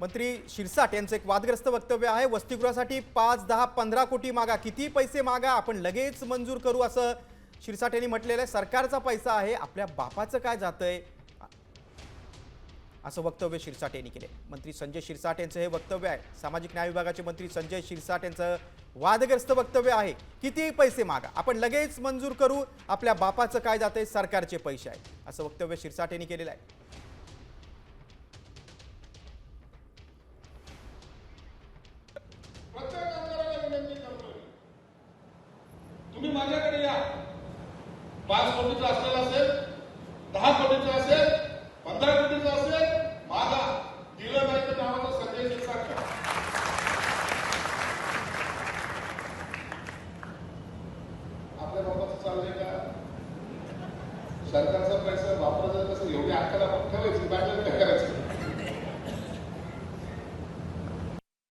मंत्री शिरसाट यांचं एक वादग्रस्त वक्तव्य आहे। वसतिगृहासाठी 5, 10, 15 कोटी मागा, किती पैसे मागा, आपण लगेच मंजूर करू असं शिरसाट यांनी म्हटलेलं आहे। सरकारचा पैसा आहे, आपल्या बापाचं काय जातंय असं वक्तव्य शिरसाट यांनी केले। मंत्री संजय शिरसाट यांचं हे वक्तव्य आहे। सामाजिक न्याय विभागाचे मंत्री संजय शिरसाट यांचं वादग्रस्त वक्तव्य आहे। किती पैसे मागा, आपण लगेच मंजूर करू, आपल्या बापाचं काय जातंय, सरकारचे पैसे आहेत असं वक्तव्य शिरसाट यांनी केलेलं आहे। तुम्ही माझ्याकडे या, 5 कोटीचा असला